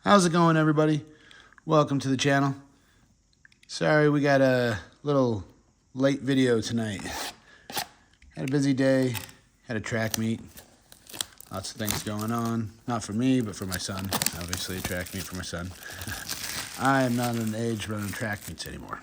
How's it going, everybody? Welcome to the channel. Sorry we got a little late video tonight. Had a busy day, had a track meet. Lots of things going on. Not for me, but for my son. Obviously, a track meet for my son. I am not an age running track meets anymore.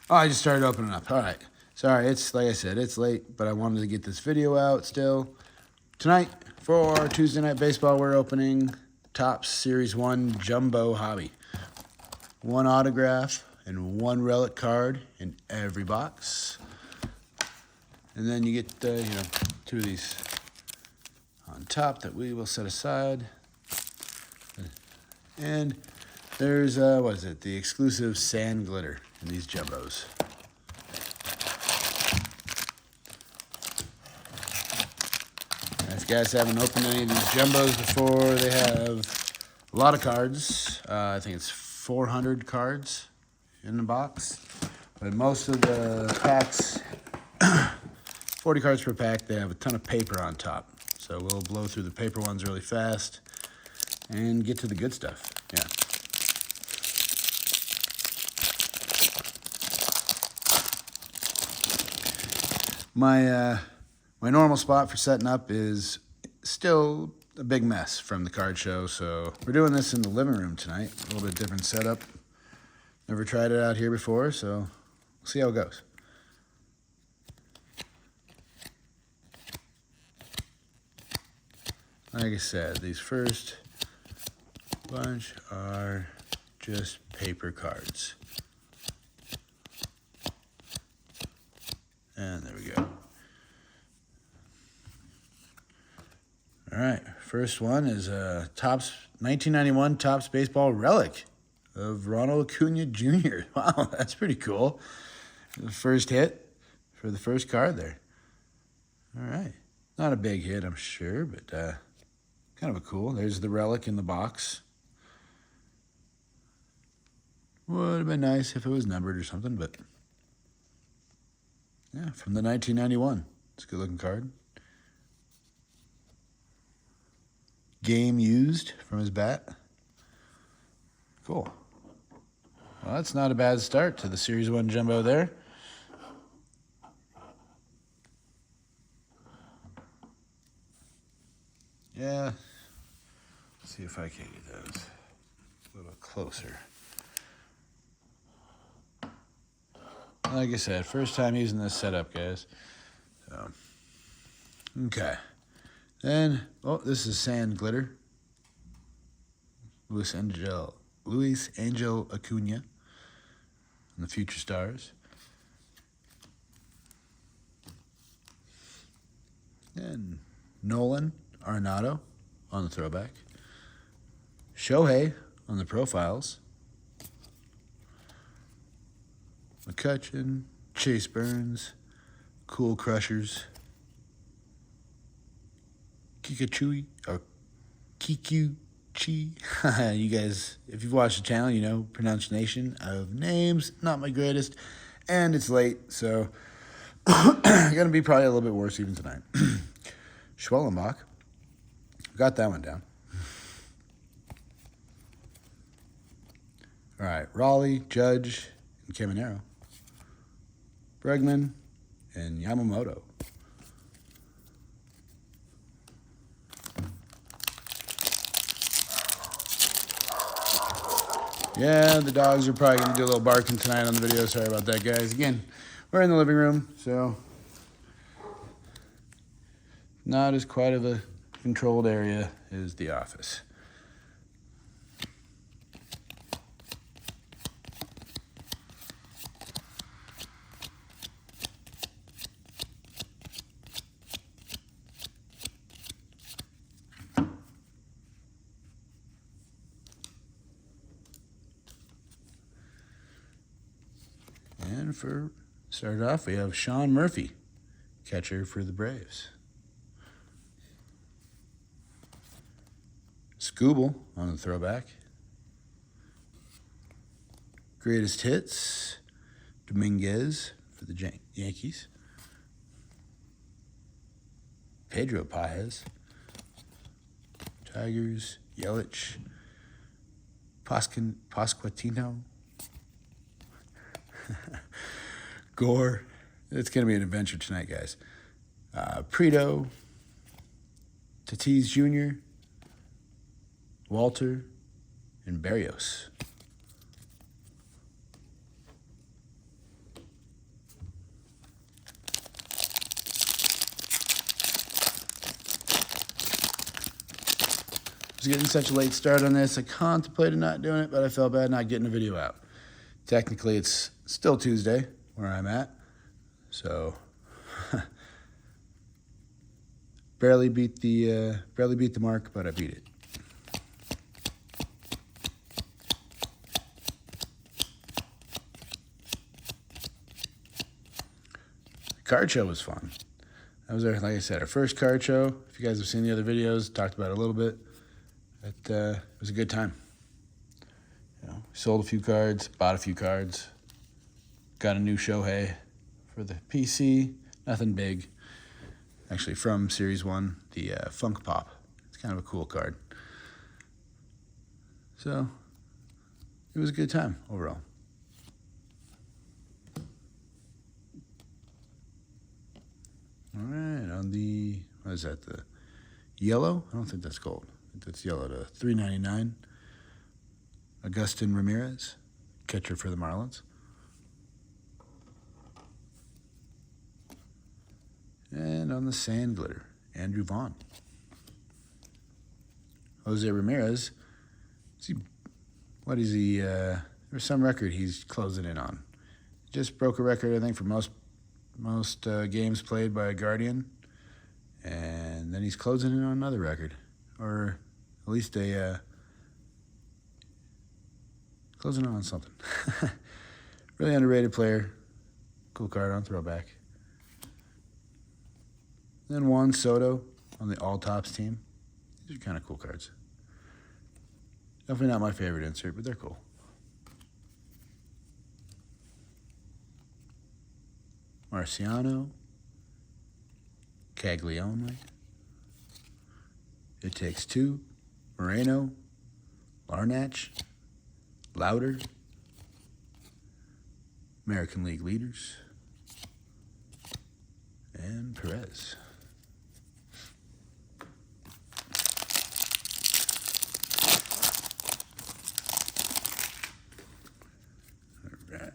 Oh, I just started opening up. All right. Sorry, it's like I said, it's late, but I wanted to get this video out still. Tonight, for Tuesday Night Baseball, we're opening Topps Series 1 Jumbo Hobby. One autograph and one relic card in every box. And then you get, two of these on top that we will set aside. And there's, what is it? The exclusive sand glitter in these jumbos. If you guys haven't opened any of these jumbos before, they have a lot of cards. I think it's 400 cards in the box. But most of the packs, 40 cards per pack, they have a ton of paper on top. So we'll blow through the paper ones really fast and get to the good stuff. Yeah. My normal spot for setting up is still a big mess from the card show, so we're doing this in the living room tonight. A little bit different setup. Never tried it out here before, so we'll see how it goes. Like I said, these first bunch are just paper cards. And there we go. All right, first one is Topps 1991 Topps Baseball Relic of Ronald Acuna Jr. Wow, that's pretty cool. The first hit for the first card there. All right, not a big hit, I'm sure, but kind of a cool. There's the relic in the box. Would have been nice if it was numbered or something, but yeah, from the 1991. It's a good looking card. Game used from his bat. Cool. Well, that's not a bad start to the Series 1 Jumbo there. Yeah. Let's see if I can get those a little closer. Like I said, first time using this setup, guys. So, okay. Then, oh, this is sand glitter. Luis Angel Acuna and the Future Stars. And Nolan Arenado on the throwback. Shohei on the profiles. McCutchen, Chase Burns, Cool Crushers. Kikuchi, or Kikuchi. You guys, if you've watched the channel, you know pronunciation of names, not my greatest. And it's late, so gonna be probably a little bit worse even tonight. Schwellenbach. Got that one down. All right, Raleigh, Judge, and Caminero. Bregman, and Yamamoto. Yeah, the dogs are probably going to do a little barking tonight on the video. Sorry about that, guys. Again, we're in the living room, so not as quite of a controlled area as the office. And for start off, we have Sean Murphy, catcher for the Braves. Scooble on the throwback. Greatest hits, Dominguez for the Tigers, Yelich, Pasquantino, Gore. It's going to be an adventure tonight, guys. Prito, Tatis Jr., Walter, and Berrios. I was getting such a late start on this. I contemplated not doing it, but I felt bad not getting a video out. Technically, it's still Tuesday where I'm at, so barely beat the mark, but I beat it. The card show was fun. That was like I said, our first card show. If you guys have seen the other videos, talked about it a little bit. It was a good time. Sold a few cards, bought a few cards, got a new Shohei for the PC. Nothing big. Actually, from Series 1, the Funk Pop. It's kind of a cool card. So, it was a good time overall. All right, on the, what is that, the yellow? I don't think that's gold. I think that's yellow to $3.99. Agustin Ramirez, catcher for the Marlins. And on the sand glitter, Andrew Vaughn. Jose Ramirez, what is he, there's some record he's closing in on. Just broke a record, I think, for most games played by a Guardian. And then he's closing in on another record. Or at least closing in on something. Really underrated player. Cool card on throwback. Then Juan Soto on the all-tops team. These are kind of cool cards. Definitely not my favorite insert, but they're cool. Marciano. Caglione. It Takes Two. Moreno. Larnach. Louder. American League leaders. And Perez. All right.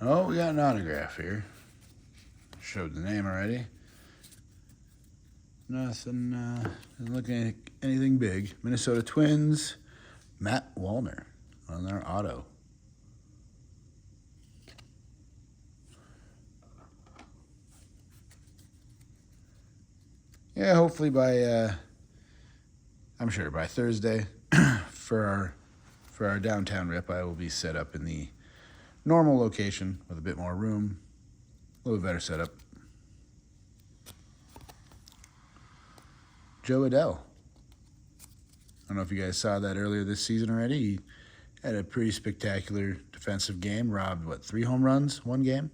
Oh, we got an autograph here. Showed the name already. Nothing, doesn't look anything big. Minnesota Twins, Matt Wallner on their auto. Yeah, hopefully by, I'm sure by Thursday, for our downtown rip, I will be set up in the normal location with a bit more room, a little better setup. Joe Adell. I don't know if you guys saw that earlier this season already. He had a pretty spectacular defensive game. Robbed, 3 home runs, one game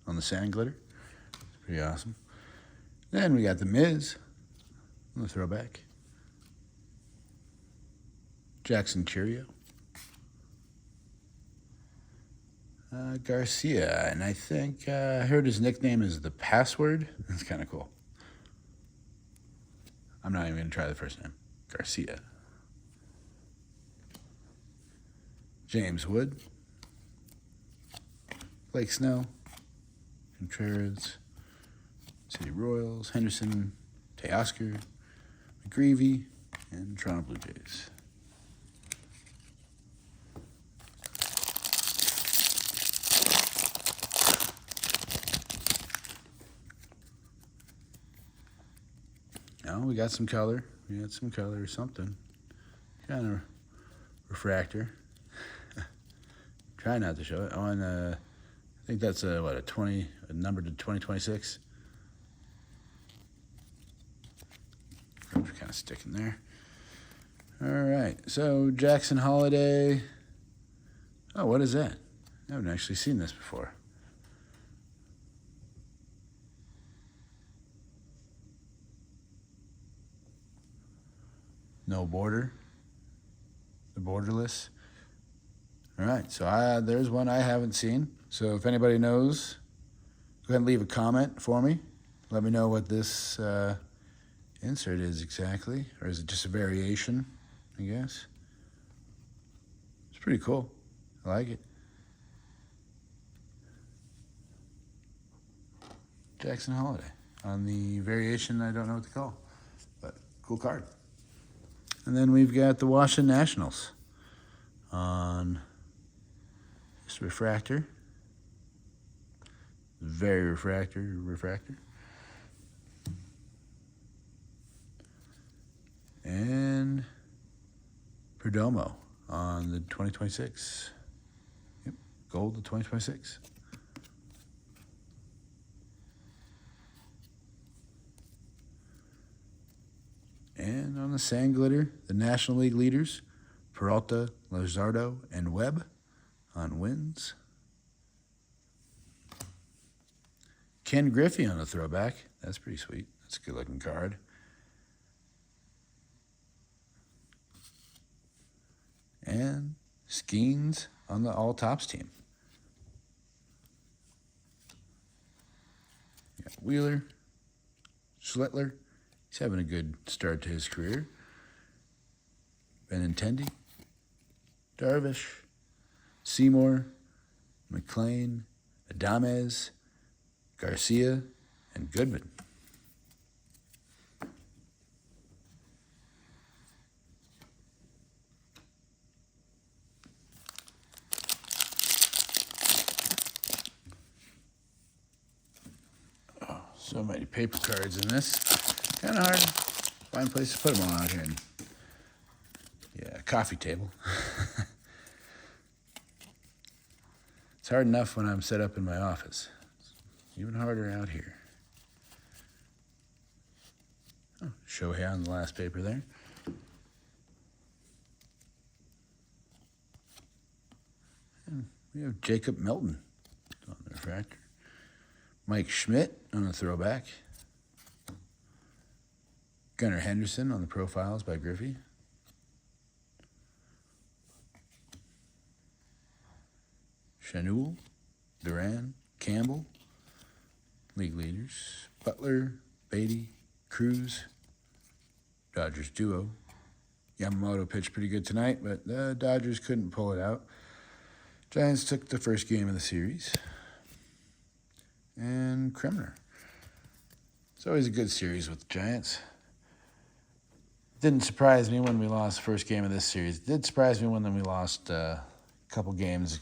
on the sand glitter. It's pretty awesome. Then we got the Miz on the throwback. Jackson Chourio. Garcia, and I think I heard his nickname is The Password. That's kind of cool. I'm not even going to try the first name. Garcia. James Wood. Blake Snell. Contreras. City Royals. Henderson. Teoscar. McGreevy. And Toronto Blue Jays. No, we got some color. We got some color or something. Kind of refractor. Try not to show it. On, I think that's a number to 2026. Kind of sticking there. All right. So Jackson Holiday. Oh, what is that? I haven't actually seen this before. No border. The borderless. All right, so there's one I haven't seen. So if anybody knows, go ahead and leave a comment for me. Let me know what this insert is exactly, or is it just a variation, I guess? It's pretty cool. I like it. Jackson Holiday on the variation I don't know what to call, but cool card. And then we've got the Washington Nationals on this refractor. Very refractor. And Perdomo on the 2026. Yep, gold to 2026. And on the sand glitter, the National League leaders, Peralta, Luzardo, and Webb on wins. Ken Griffey on a throwback. That's pretty sweet. That's a good-looking card. And Skeens on the all-tops team. You got Wheeler, Schlittler. He's having a good start to his career. Benintendi, Darvish, Seymour, McLean, Adames, Garcia, and Goodman. Oh, so many paper cards in this. Kind of hard to find a place to put them all out here. Yeah, coffee table. It's hard enough when I'm set up in my office. It's even harder out here. Oh, Shohei on the last paper there. And we have Jacob Melton on the refractor. Mike Schmidt on the throwback. Gunnar Henderson on the profiles by Griffey. Chanul, Duran, Campbell, league leaders. Butler, Beatty, Cruz, Dodgers duo. Yamamoto pitched pretty good tonight, but the Dodgers couldn't pull it out. Giants took the first game of the series. And Kremner. It's always a good series with the Giants. Didn't surprise me when we lost the first game of this series. It did surprise me when we lost a couple games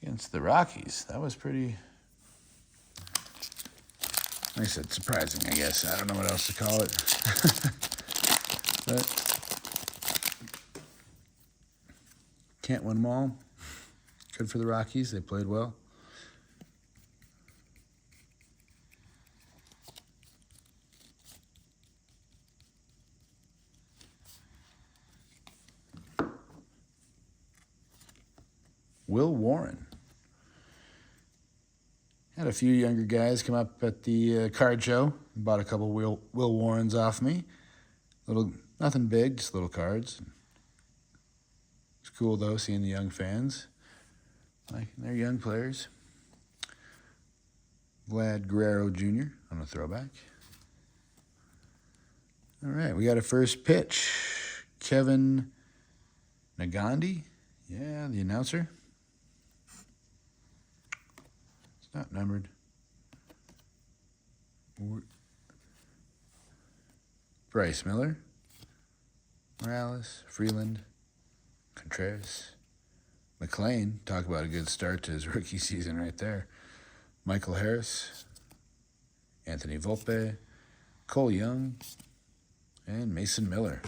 against the Rockies. That was pretty, like I said, surprising, I guess. I don't know what else to call it. But can't win them all. Good for the Rockies. They played well. Will Warren. Had a few younger guys come up at the card show. Bought a couple Will Warrens off me. Nothing big, just little cards. It's cool, though, seeing the young fans. Like, they're young players. Vlad Guerrero Jr. on a throwback. All right, we got a first pitch. Kevin Nagandi. Yeah, the announcer. It's not numbered. Bryce Miller. Morales. Freeland. Contreras. McLean. Talk about a good start to his rookie season right there. Michael Harris. Anthony Volpe. Cole Young. And Mason Miller.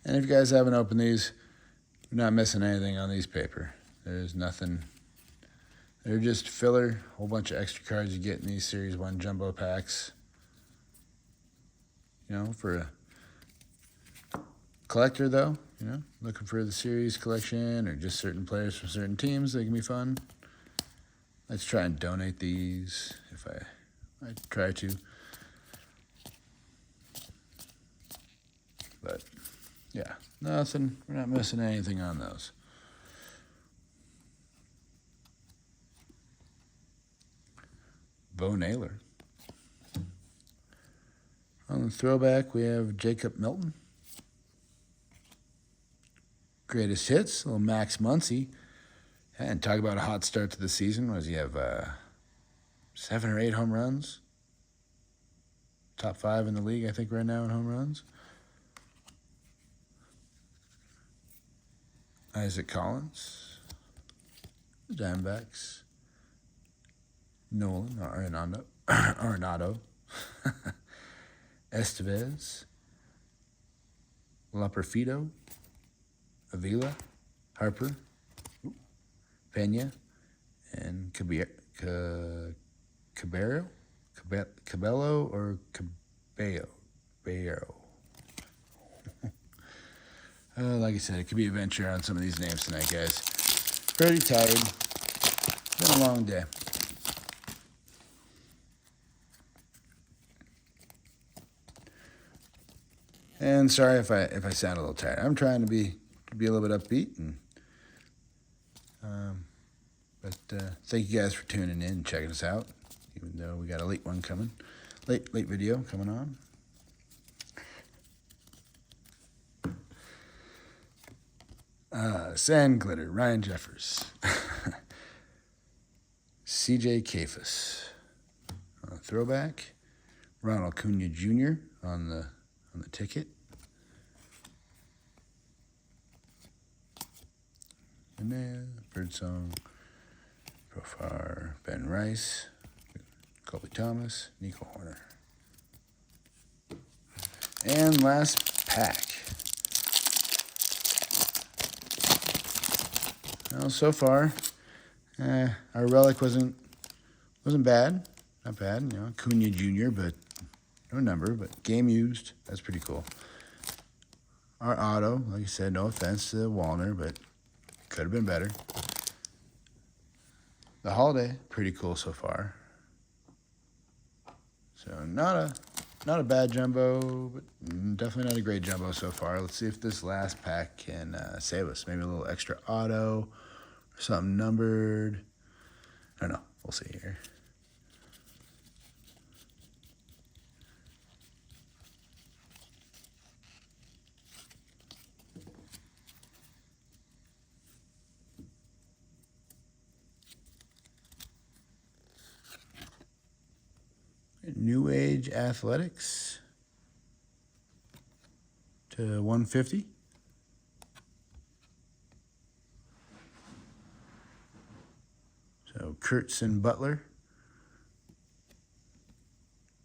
And if you guys haven't opened these, you're not missing anything on these paper. There's nothing. They're just filler. A whole bunch of extra cards you get in these Series 1 jumbo packs. You know, for a collector, though, you know, looking for the series collection or just certain players from certain teams, they can be fun. Let's try and donate these if I try to. But, yeah, nothing. We're not missing anything on those. Bo Naylor. On the throwback, we have Jacob Milton. Greatest hits, little Max Muncy. And talk about a hot start to the season. What does he have? 7 or 8 home runs? Top 5 in the league, I think, right now in home runs. Isaac Collins. Diamondbacks. Nolan, Arenado. Estevez. Loperfido. Avila. Harper. Pena. And Cabello or Cabello. Like I said, it could be a venture on some of these names tonight, guys. Pretty tired. Been a long day. And sorry if I sound a little tired. I'm trying to be a little bit upbeat, but thank you guys for tuning in and checking us out. Even though we got a late one coming, late video coming on. Sand Glitter, Ryan Jeffers, CJ Kafis, throwback, Ronald Acuna Jr. on the ticket. And then Birdsong, Profar, Ben Rice, Colby Thomas, Nico Horner. And last pack. Well, so far, our relic wasn't bad. Not bad, you know, Acuna Jr., but no number, but game used. That's pretty cool. Our auto, like I said, no offense to Wallner, but could have been better. The holiday, pretty cool so far. So not a bad jumbo, but definitely not a great jumbo so far. Let's see if this last pack can save us. Maybe a little extra auto or something numbered. I don't know. We'll see here. New Age Athletics to 150. So Kurtson Butler.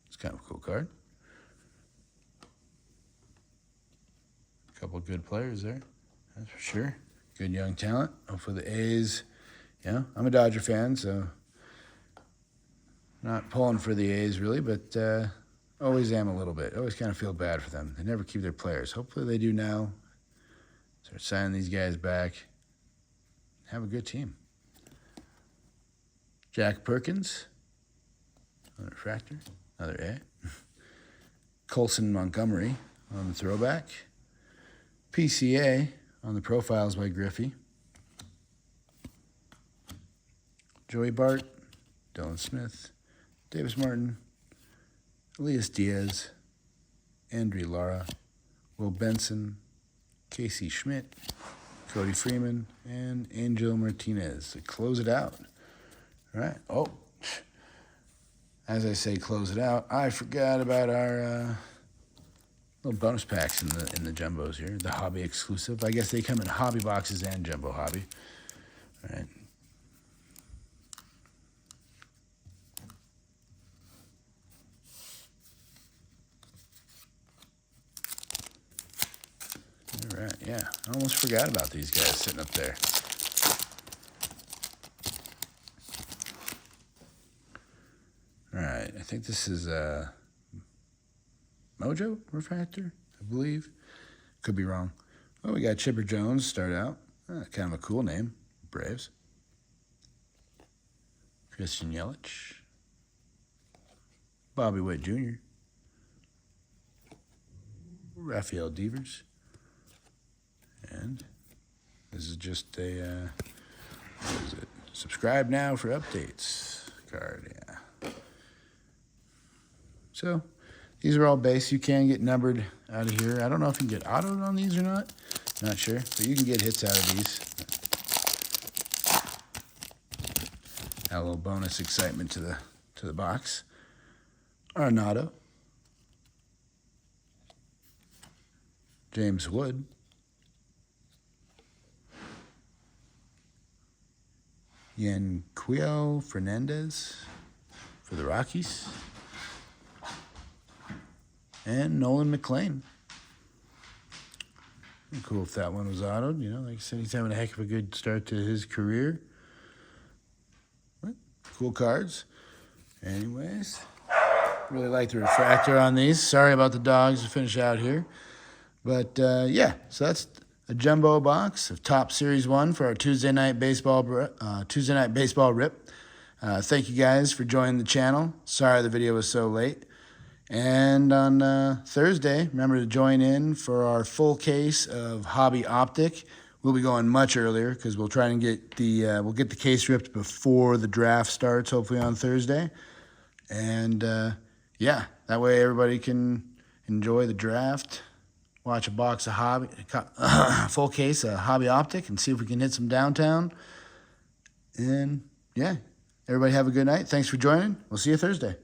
It's kind of a cool card. A couple of good players there, that's for sure. Good young talent. Hopefully the A's, yeah, I'm a Dodger fan, so not pulling for the A's really, but always am a little bit. Always kind of feel bad for them. They never keep their players. Hopefully they do now. Start signing these guys back. Have a good team. Jack Perkins. Another refractor. Another A. Colson Montgomery on the throwback. PCA on the profiles by Griffey. Joey Bart. Dylan Smith. Davis Martin, Elias Diaz, Andrew Lara, Will Benson, Casey Schmidt, Cody Freeman, and Angel Martinez to close it out. All right. Oh, as I say, close it out. I forgot about our little bonus packs in the jumbos here. The hobby exclusive. I guess they come in hobby boxes and jumbo hobby. All right. All All right, yeah. I almost forgot about these guys sitting up there. All right, I think this is Mojo Refractor, I believe. Could be wrong. Well, we got Chipper Jones start out. Kind of a cool name, Braves. Christian Yelich. Bobby Witt Jr. Rafael Devers. And this is just a, what is it? Subscribe now for updates card, yeah. So, these are all base. You can get numbered out of here. I don't know if you can get autoed on these or not. Not sure, but you can get hits out of these. Add a little bonus excitement to the box. Arenado. James Wood. Yanquiel Fernandez for the Rockies. And Nolan McLean. Cool if that one was autoed. You know, like I said, he's having a heck of a good start to his career. Cool cards. Anyways, really like the refractor on these. Sorry about the dogs to finish out here. But, yeah, so that's a jumbo box of Top Series 1 for our Tuesday night baseball rip. Thank you guys for joining the channel. Sorry the video was so late. And on Thursday, remember to join in for our full case of Hobby Optic. We'll be going much earlier because we'll try and get the case ripped before the draft starts, hopefully on Thursday. And yeah, that way everybody can enjoy the draft, watch a box of full case of Hobby Optic, and see if we can hit some downtown. And yeah, everybody have a good night. Thanks for joining. We'll see you Thursday.